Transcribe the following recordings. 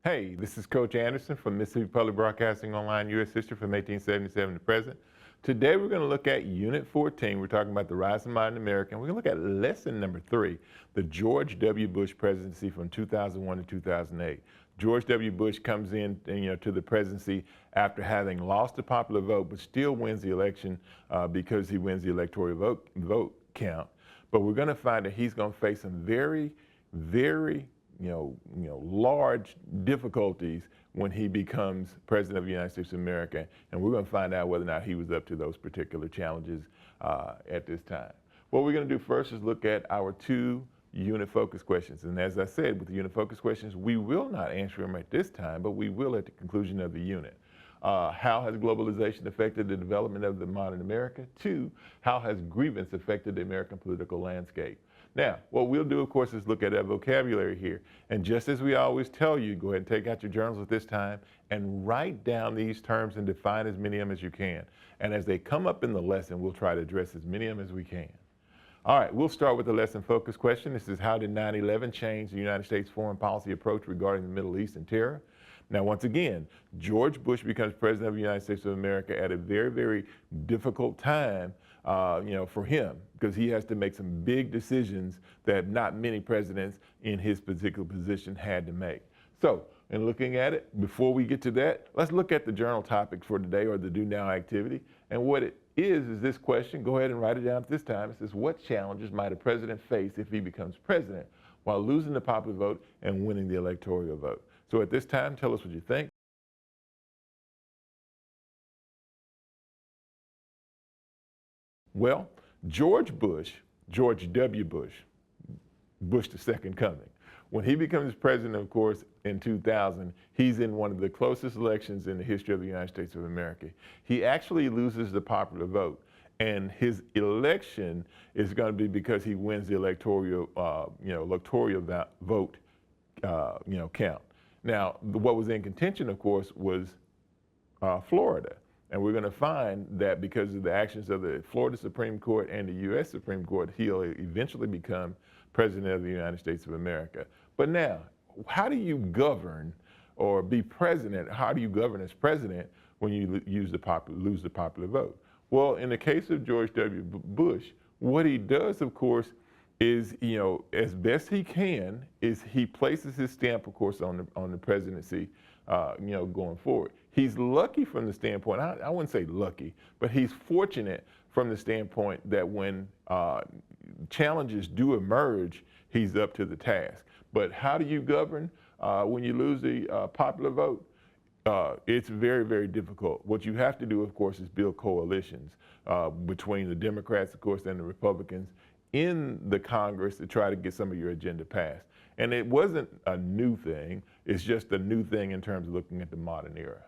Hey, this is Coach Anderson from Mississippi Public Broadcasting Online U.S. History from 1877 to present. Today we're going to look at Unit 14. We're talking about the rise of modern America. We're going to look at lesson number 3, the George W. Bush presidency from 2001 to 2008. George W. Bush comes in, to the presidency after having lost the popular vote, but still wins the election because he wins the electoral vote count. But we're going to find that he's going to face some very large difficulties when he becomes president of the United States of America. And we're going to find out whether or not he was up to those particular challenges at this time. What we're going to do first is look at our 2 unit focus questions. And as I said, with the unit focus questions, we will not answer them at this time, but we will at the conclusion of the unit. How has globalization affected the development of the modern America? 2, how has grievance affected the American political landscape? Now, what we'll do, of course, is look at that vocabulary here. And just as we always tell you, go ahead and take out your journals at this time and write down these terms and define as many of them as you can. And as they come up in the lesson, we'll try to address as many of them as we can. All right, we'll start with the lesson focus question. This is, how did 9/11 change the United States foreign policy approach regarding the Middle East and terror? Now, once again, George Bush becomes president of the United States of America at a very, very difficult time for him, because he has to make some big decisions that not many presidents in his particular position had to make. So, in looking at it, before we get to that, let's look at the journal topic for today, or the do now activity. And what it is this question. Go ahead and write it down at this time. It says, what challenges might a president face if he becomes president while losing the popular vote and winning the electoral vote? So at this time, tell us what you think. Well, George W. Bush, Bush the second coming, when he becomes president, of course, in 2000, he's in one of the closest elections in the history of the United States of America. He actually loses the popular vote, and his election is going to be because he wins the electoral vote, count. Now, what was in contention, of course, was Florida. And we're going to find that because of the actions of the Florida Supreme Court and the U.S. Supreme Court, he'll eventually become president of the United States of America. But now, how do you govern or be president? How do you govern as president when you lose the popular vote? Well, in the case of George W. Bush, what he does, of course, is, as best he can, is he places his stamp, of course, on the presidency, going forward. He's lucky from the standpoint, I wouldn't say lucky, but he's fortunate from the standpoint that when challenges do emerge, he's up to the task. But how do you govern when you lose the popular vote? It's very, very difficult. What you have to do, of course, is build coalitions between the Democrats, of course, and the Republicans in the Congress to try to get some of your agenda passed. And it wasn't a new thing. It's just a new thing in terms of looking at the modern era.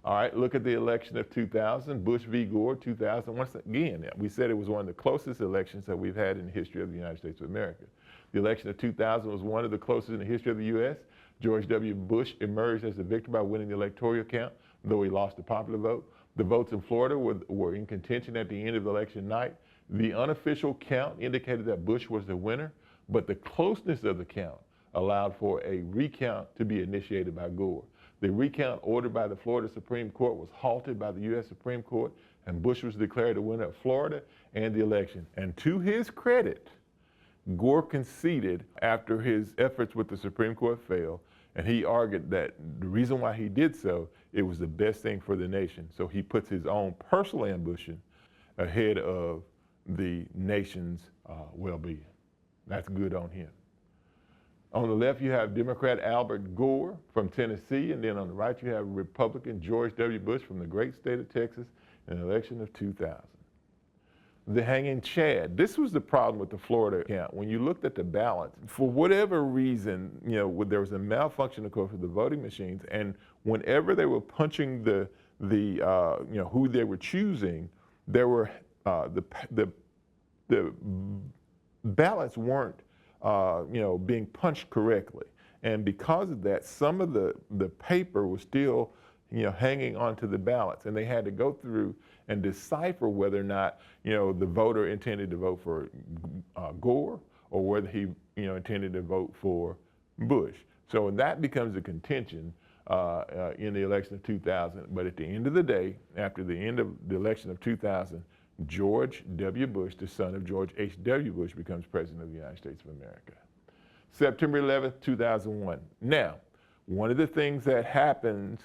All right, look at the election of 2000, Bush v. Gore, 2000. Once again, we said it was one of the closest elections that we've had in the history of the United States of America. The election of 2000 was one of the closest in the history of the U.S. George W. Bush emerged as the victor by winning the electoral count, though he lost the popular vote. The votes in Florida were in contention at the end of election night. The unofficial count indicated that Bush was the winner, but the closeness of the count allowed for a recount to be initiated by Gore. The recount ordered by the Florida Supreme Court was halted by the U.S. Supreme Court, and Bush was declared the winner of Florida and the election. And to his credit, Gore conceded after his efforts with the Supreme Court failed, and he argued that the reason why he did so, it was the best thing for the nation. So he puts his own personal ambition ahead of the nation's well-being. That's good on him. On the left, you have Democrat Albert Gore from Tennessee, and then on the right, you have Republican George W. Bush from the great state of Texas in the election of 2000. The hanging Chad. This was the problem with the Florida count. When you looked at the ballots, for whatever reason, there was a malfunction, of course, with the voting machines, and whenever they were punching who they were choosing, there were the ballots weren't being punched correctly. And because of that, some of the paper was still, hanging onto the ballots, and they had to go through and decipher whether or not, the voter intended to vote for Gore or whether he, intended to vote for Bush. So that becomes a contention in the election of 2000. But at the end of the day, after the end of the election of 2000, George W. Bush, the son of George H.W. Bush, becomes president of the United States of America. September 11th, 2001. Now, one of the things that happens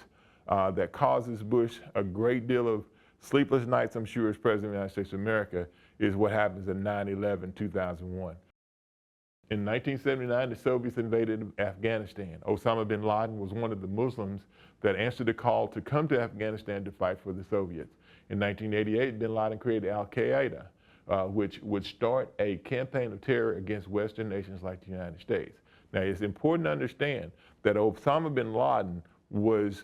that causes Bush a great deal of sleepless nights, I'm sure, as president of the United States of America, is what happens in 9/11, 2001. In 1979, the Soviets invaded Afghanistan. Osama bin Laden was one of the Muslims that answered the call to come to Afghanistan to fight for the Soviets. In 1988, bin Laden created al-Qaeda, which would start a campaign of terror against Western nations like the United States. Now, it's important to understand that Osama bin Laden was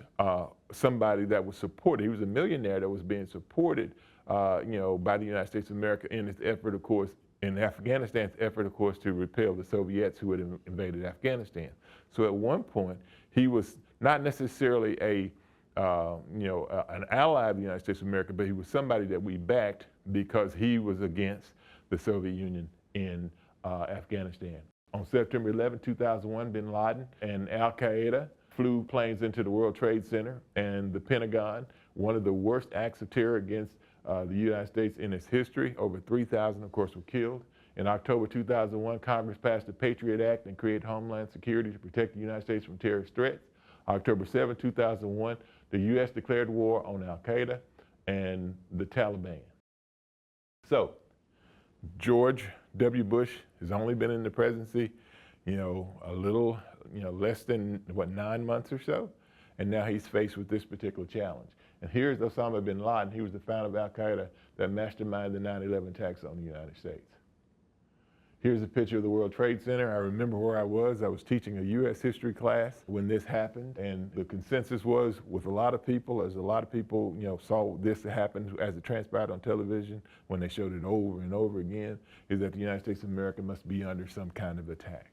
somebody that was supported. He was a millionaire that was being supported, by the United States of America in its effort, of course, in Afghanistan's effort, of course, to repel the Soviets who had invaded Afghanistan. So at one point, he was not necessarily an ally of the United States of America, but he was somebody that we backed because he was against the Soviet Union in Afghanistan. On September 11, 2001, bin Laden and al-Qaeda flew planes into the World Trade Center and the Pentagon, one of the worst acts of terror against the United States in its history. Over 3,000, of course, were killed. In October 2001, Congress passed the Patriot Act and created Homeland Security to protect the United States from terrorist threats. October 7, 2001, the U.S. declared war on al-Qaeda and the Taliban. So, George W. Bush has only been in the presidency, a little, less than, 9 months or so, and now he's faced with this particular challenge. And here's Osama bin Laden. He was the founder of al-Qaeda that masterminded the 9/11 attacks on the United States. Here's a picture of the World Trade Center. I remember where I was. I was teaching a U.S. history class when this happened, and the consensus was with a lot of people, as a lot of people, saw this happen as it transpired on television when they showed it over and over again, is that the United States of America must be under some kind of attack.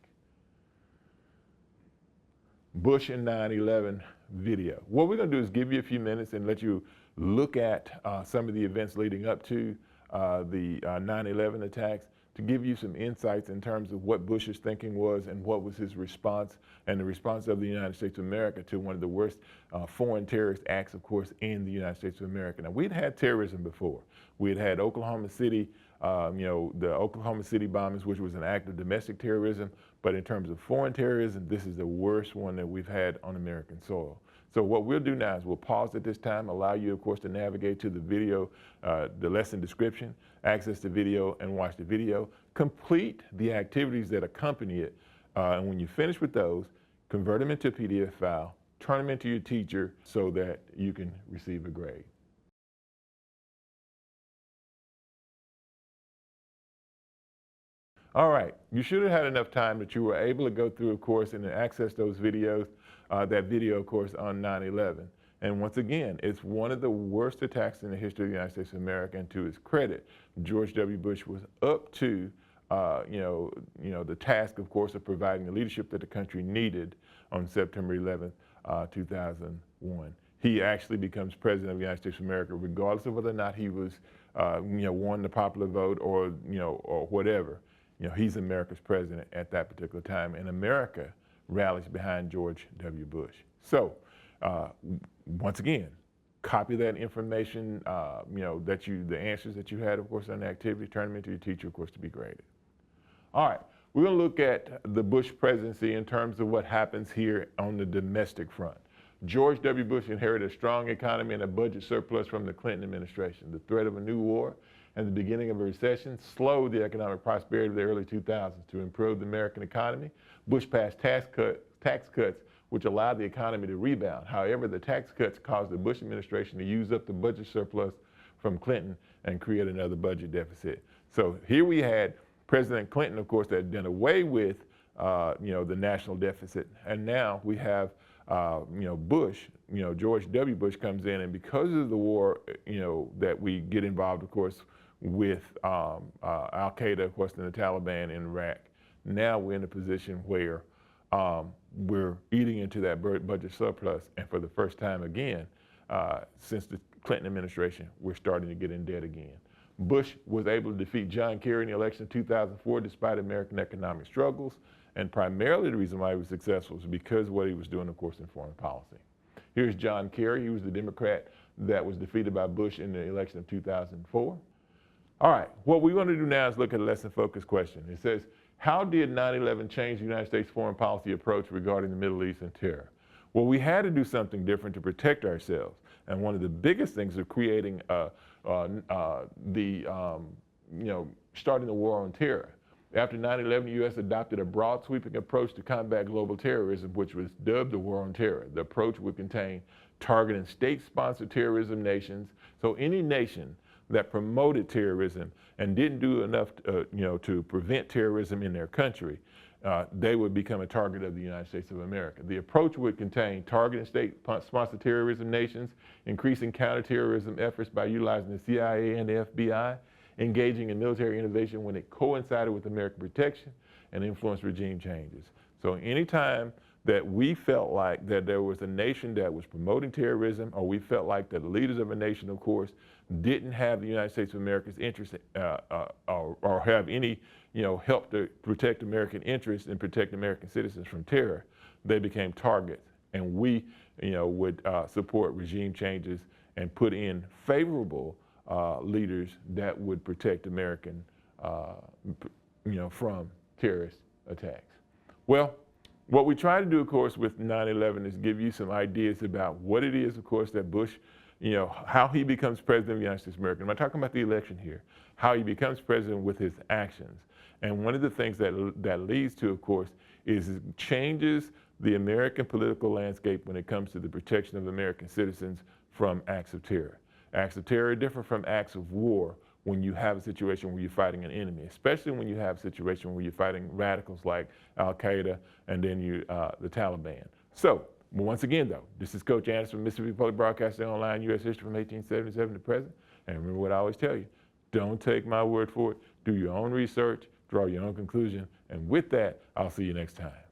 Bush and 9/11 video. What we're going to do is give you a few minutes and let you look at some of the events leading up to the 9/11 attacks to give you some insights in terms of what Bush's thinking was and what was his response and the response of the United States of America to one of the worst foreign terrorist acts, of course, in the United States of America. Now, we'd had terrorism before. We had Oklahoma City, the Oklahoma City bombings, which was an act of domestic terrorism. But in terms of foreign terrorism, this is the worst one that we've had on American soil. So what we'll do now is we'll pause at this time, allow you, of course, to navigate to the video, the lesson description, access the video and watch the video, complete the activities that accompany it. And when you finish with those, convert them into a PDF file, turn them into your teacher so that you can receive a grade. All right, you should have had enough time that you were able to go through, of course, and access those videos, that video, of course, on 9/11. And once again, it's one of the worst attacks in the history of the United States of America, and to his credit, George W. Bush was up to, the task, of course, of providing the leadership that the country needed on September 11th, 2001. He actually becomes president of the United States of America, regardless of whether or not he was, won the popular vote or whatever. He's America's president at that particular time, and America rallies behind George W. Bush. So, once again, copy that information, the answers that you had, of course, on the activity, turn them into your teacher, of course, to be graded. All right, we're going to look at the Bush presidency in terms of what happens here on the domestic front. George W. Bush inherited a strong economy and a budget surplus from the Clinton administration. The threat of a new war and the beginning of a recession slowed the economic prosperity of the early 2000s. To improve the American economy, Bush passed tax cuts which allowed the economy to rebound. However, the tax cuts caused the Bush administration to use up the budget surplus from Clinton and create another budget deficit. So here we had President Clinton, of course, that had done away with the national deficit, and now we have Bush, George W. Bush comes in, and because of the war, that we get involved, of course, with al-Qaeda, of course, and the Taliban in Iraq, now we're in a position where we're eating into that budget surplus, and for the first time again, since the Clinton administration, we're starting to get in debt again. Bush was able to defeat John Kerry in the election of 2004 despite American economic struggles, And primarily the reason why he was successful is because of what he was doing, of course, in foreign policy. Here's John Kerry. He was the Democrat that was defeated by Bush in the election of 2004. All right, what we want to do now is look at a lesson focused question. It says, how did 9/11 change the United States foreign policy approach regarding the Middle East and terror? Well, we had to do something different to protect ourselves. And one of the biggest things of creating starting the war on terror. After 9/11, the U.S. adopted a broad sweeping approach to combat global terrorism, which was dubbed the War on Terror. The approach would contain targeting state-sponsored terrorism nations. So any nation that promoted terrorism and didn't do enough, to prevent terrorism in their country, they would become a target of the United States of America. The approach would contain targeting state-sponsored terrorism nations, increasing counterterrorism efforts by utilizing the CIA and the FBI, engaging in military innovation when it coincided with American protection, and influence regime changes. So anytime that we felt like that there was a nation that was promoting terrorism, or we felt like that the leaders of a nation, of course, didn't have the United States of America's interest or have any, help to protect American interests and protect American citizens from terror, they became targets. And we, would support regime changes and put in favorable leaders that would protect American, from terrorist attacks. Well, what we try to do, of course, with 9/11 is give you some ideas about what it is, of course, that Bush, how he becomes president of the United States of America. I'm not talking about the election here, how he becomes president with his actions. And one of the things that leads to, of course, is it changes the American political landscape when it comes to the protection of American citizens from acts of terror. Acts of terror are different from acts of war when you have a situation where you're fighting an enemy, especially when you have a situation where you're fighting radicals like al-Qaeda and then the Taliban. So, once again though, this is Coach Anderson from Mississippi Public Broadcasting Online, U.S. History from 1877 to present. And remember what I always tell you, don't take my word for it, do your own research, draw your own conclusion, and with that, I'll see you next time.